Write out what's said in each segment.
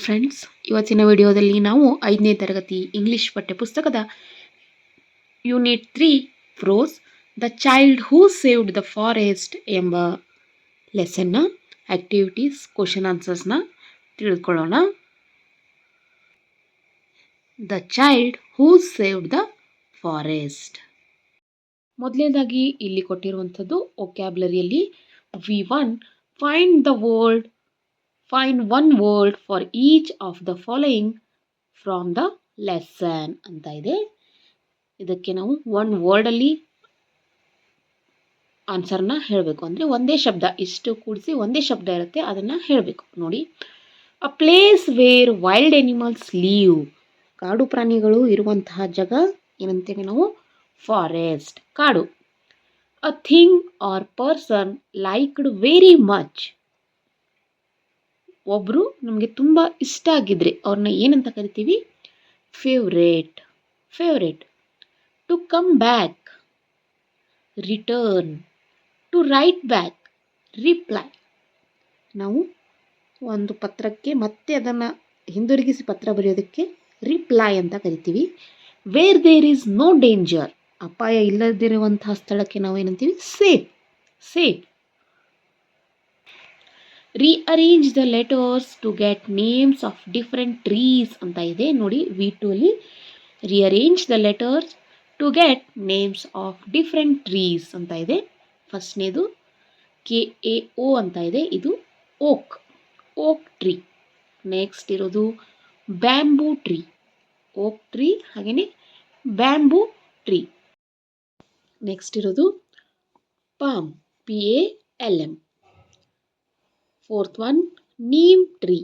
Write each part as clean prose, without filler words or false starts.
Friends, ಇವತ್ತಿನ ವಿಡಿಯೋದಲ್ಲಿ ನಾವು 5ನೇ ತರಗತಿ ಇಂಗ್ಲಿಷ್ ಪಠ್ಯಪುಸ್ತಕದ unit 3 prose the child who saved the forest ಎಂಬ ಲೆಸನ್ನ ಆಕ್ಟಿವಿಟೀಸ್ ಕ್ವಶನ್ ಆನ್ಸರ್ಸ್ನ ತಿಳಿದುಕೊಳ್ಳೋಣ. The child who saved the forest. ಮೊದಲನೇದಾಗಿ ಇಲ್ಲಿ ಕೊಟ್ಟಿರುವಂಥದ್ದು ವೊಕ್ಯಾಬ್ಯುಲರಿಯಲ್ಲಿ V1 Find one word for each of the following from the lesson ಅಂತ ಇದೆ. ಇದಕ್ಕೆ ನಾವು ಒಂದು ವರ್ಡಲ್ಲಿ ಆನ್ಸರ್ನ ಹೇಳಬೇಕು. ಅಂದರೆ ಒಂದೇ ಶಬ್ದ, ಇಷ್ಟು ಕೂಡಿಸಿ ಒಂದೇ ಶಬ್ದ ಇರುತ್ತೆ, ಅದನ್ನು ಹೇಳಬೇಕು. ನೋಡಿ, a place where wild animals live. ಕಾಡು ಪ್ರಾಣಿಗಳು ಇರುವಂತಹ ಜಾಗ ಏನಂತೇವೆ ನಾವು? ಫಾರೆಸ್ಟ್, ಕಾಡು. A thing or person liked very much. ಒಬ್ಬರು ನಮಗೆ ತುಂಬ ಇಷ್ಟ ಆಗಿದ್ರೆ ಅವ್ರನ್ನ ಏನಂತ ಕರಿತೀವಿ? Favourite. To come back, return. To write back, reply. ನಾವು ಒಂದು ಪತ್ರಕ್ಕೆ ಮತ್ತೆ ಅದನ್ನು ಹಿಂದಿರುಗಿಸಿ ಪತ್ರ ಬರೆಯೋದಕ್ಕೆ ರಿಪ್ಲೈ ಅಂತ ಕರಿತೀವಿ. Wear there is no danger, ಅಪಾಯ ಇಲ್ಲದಿರುವಂತಹ ಸ್ಥಳಕ್ಕೆ ನಾವು ಏನಂತೀವಿ? Safe. Rearrange the letters to get names of different trees ಅಂತ ಇದೆ. ನೋಡಿ, V2 ಅಲ್ಲಿ rearrange the letters to get names of different trees ಅಂತ ಇದೆ. ಫಸ್ಟ್ನೇದು KAO ಅಂತ ಇದೆ, ಇದು ಓಕ್ ಟ್ರೀ. ನೆಕ್ಸ್ಟ್ ಇರೋದು ಬ್ಯಾಂಬೂ ಟ್ರೀ, ಓಕ್ ಟ್ರೀ, ಹಾಗೆಯೇ ಬ್ಯಾಂಬೂ ಟ್ರೀ. ನೆಕ್ಸ್ಟ್ ಇರೋದು palm, PALM. Fourth one neem tree,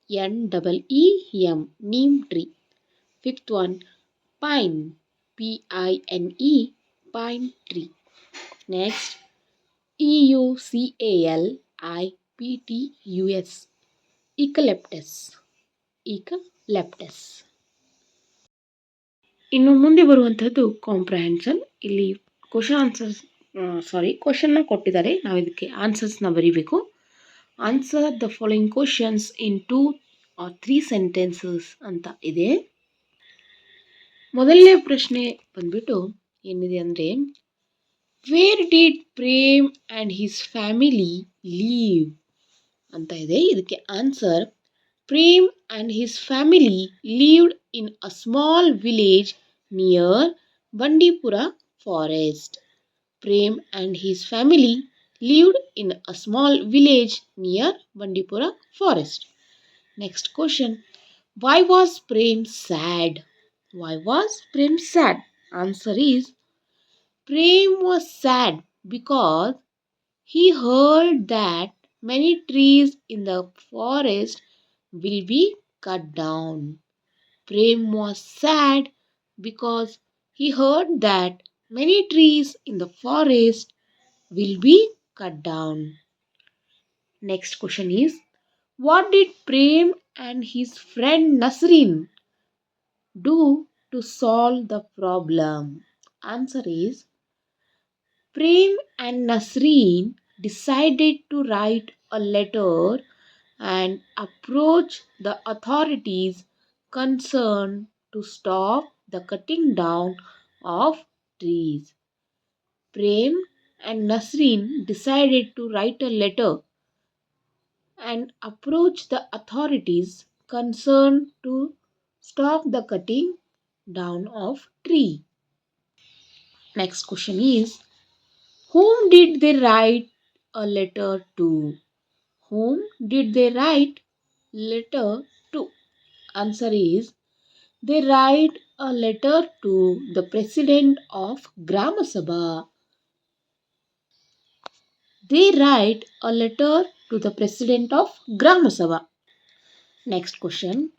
NEEM, neem tree. Fifth one pine, PINE, pine tree. Next EUCALIPTUS, eucalyptus. ಇನ್ನು ಮುಂದೆ ಬರುವಂಥದ್ದು ಕಾಂಪ್ರಹೆನ್ಷನ್. ಇಲ್ಲಿ ಕ್ವಶನ್ನ ಕೊಟ್ಟಿದ್ದಾರೆ, ನಾವು ಇದಕ್ಕೆ ಆನ್ಸರ್ಸ್ನ ಬರೀಬೇಕು. Answer the following questions in 2 or 3 sentences ಅಂತ ಇದೆ. ಮೊದಲನೇ ಪ್ರಶ್ನೆ ಬಂದ್ಬಿಟ್ಟು ಏನಿದೆ ಅಂದರೆ, where did Prem and his family leave ಅಂತ ಇದೆ. ಇದಕ್ಕೆ answer, Prem and his family lived in a small village near Bandipur forest. Prem and his family lived in a small village near Bandipura forest. Next question, why was Prem sad? Answer is, Prem was sad because he heard that many trees in the forest will be cut down. Prem was sad because he heard that many trees in the forest will be cut down. Next question is, what did Prem and his friend Nasreen do to solve the problem? Answer is, Prem and Nasreen decided to write a letter and approach the authorities concerned to stop the cutting down of trees. Prem and Nasreen decided to write a letter and approach the authorities concerned to stop the cutting down of tree. Next question is, whom did they write a letter to? Answer is, they write a letter to the president of Grama Sabha. Next question,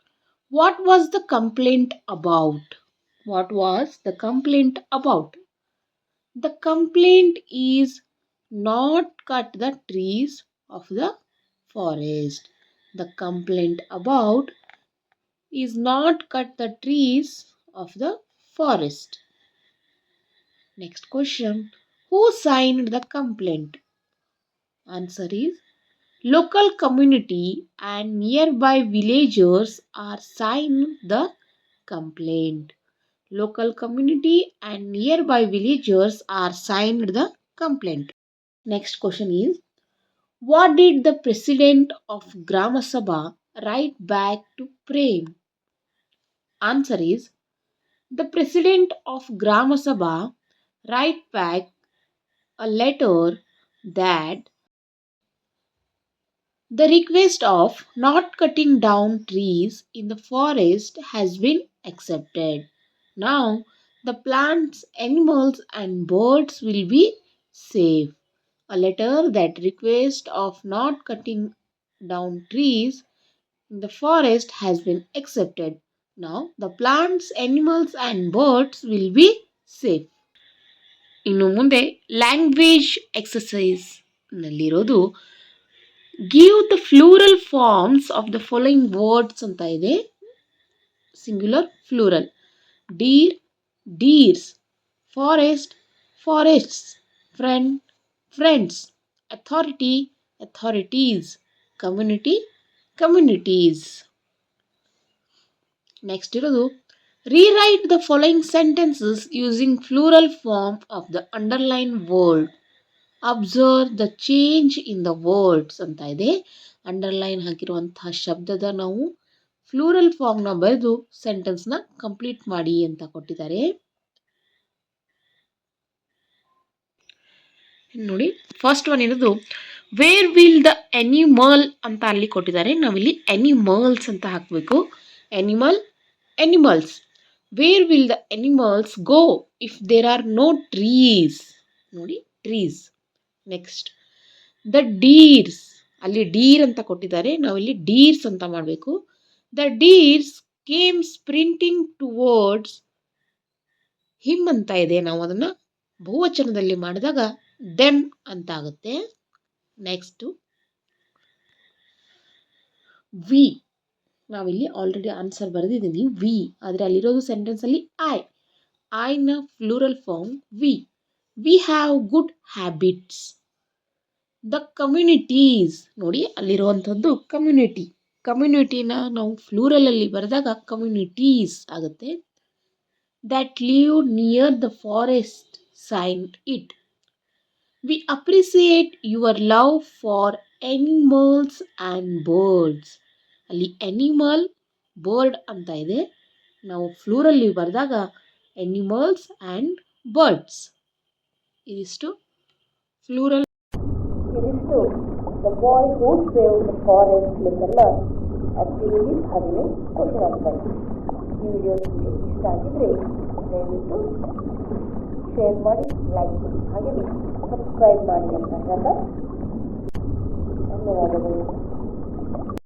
what was the complaint about? The complaint is not cut the trees of the forest. The complaint about is not cut the trees of the forest. Next question, who signed the complaint? Answer is, Local community and nearby villagers are signed the complaint. Local community and nearby villagers are signed the complaint. Next question is, what did the president of Grama Sabha write back to Prem? Answer is, the president of Grama Sabha write back a letter that the request of not cutting down trees in the forest has been accepted. Now, the plants, animals, and birds will be safe. A letter that request of not cutting down trees in the forest has been accepted. Now, the plants, animals, and birds will be safe. ಇನ್ನು ಮುಂದೆ language exercise ನಲ್ಲಿರೋದು give the plural forms of the following words ಅಂತ ಇದೆ. Singular plural. Deer, deers. Forest, forests. Friend, friends. Authority, authorities. Community, communities. Next ಇರೋದು rewrite the following sentences using plural form of the underlined word. Observe the change in the words ಅಂತ ಇದೆ. Underline ಹಾಕಿರುವಂತಹ ಶಬ್ದದ ನಾವು ಫ್ಲೂರಲ್ ಫಾರ್ಮ್ನ ಬರೆದು ಸೆಂಟೆನ್ಸ್ನ complete ಮಾಡಿ ಅಂತ ಕೊಟ್ಟಿದ್ದಾರೆ. ನೋಡಿ, ಫಸ್ಟ್ ಒನ್ ಇರೋದು ವೇರ್ ವಿಲ್ ದ ಎನಿಮಲ್ ಅಂತ ಅಲ್ಲಿ ಕೊಟ್ಟಿದ್ದಾರೆ. ನಾವಿಲ್ಲಿ ಎನಿಮಲ್ಸ್ ಅಂತ ಹಾಕಬೇಕು. Animal, animals. Where will the animals go if there are no trees? ನೋಡಿ, ಟ್ರೀಸ್. Next the deers. ಅಲ್ಲಿ ಡೀರ್ ಅಂತ ಕೊಟ್ಟಿದ್ದಾರೆ, ನಾವಿಲ್ಲಿ ಡೀರ್ಸ್ ಅಂತ ಮಾಡಬೇಕು. The deers came sprinting towards him ಅಂತ ಇದೆ. ನಾವು ಅದನ್ನು ಬಹುವಚನದಲ್ಲಿ ಮಾಡಿದಾಗ ದೆಮ್ ಅಂತ ಆಗುತ್ತೆ. Next we. ನಾವಿಲ್ಲಿ ಆಲ್ರೆಡಿ ಆನ್ಸರ್ ಬರೆದಿದ್ದೀವಿ ವಿ, ಆದರೆ ಅಲ್ಲಿರೋದು ಸೆಂಟೆನ್ಸಲ್ಲಿ ಐನ plural form we. We have good habits. The communities. ನೋಡಿ, ಅಲ್ಲಿರುವಂಥದ್ದು ಕಮ್ಯುನಿಟಿ. ಕಮ್ಯುನಿಟಿನ ನಾವು ಫ್ಲೂರಲಲ್ಲಿ ಬರೆದಾಗ ಕಮ್ಯುನಿಟೀಸ್ ಆಗುತ್ತೆ. That live near the forest signed it. We appreciate your love for animals and birds. ಅಲ್ಲಿ ಎನಿಮಲ್, ಬರ್ಡ್ ಅಂತ ಇದೆ. ನಾವು ಫ್ಲೂರಲ್ಲಿ ಬರೆದಾಗ ಎನಿಮಲ್ಸ್ ಆ್ಯಂಡ್ ಬರ್ಡ್ಸ್. ಇದಿಷ್ಟು ಫ್ಲೂರಲ್. ಇದಿಷ್ಟು the boy who save the forest ಲೆಸನ್ನ ಆಕ್ಟಿವಿಟೀಸ್ ಹಾಗೆಯೇ ಕ್ವಶನ್ ಆನ್ಸರ್. ಈ ವಿಡಿಯೋ ನಿಮಗೆ ಇಷ್ಟ ಆಗಿದ್ರೆ ದಯವಿಟ್ಟು ಶೇರ್ ಮಾಡಿ, ಲೈಕ್ ಮಾಡಿ, ಹಾಗೆಯೇ ಸಬ್ಸ್ಕ್ರೈಬ್ ಮಾಡಿ ಅಂತ ಹೇಳ್ತಾ ಧನ್ಯವಾದಗಳು.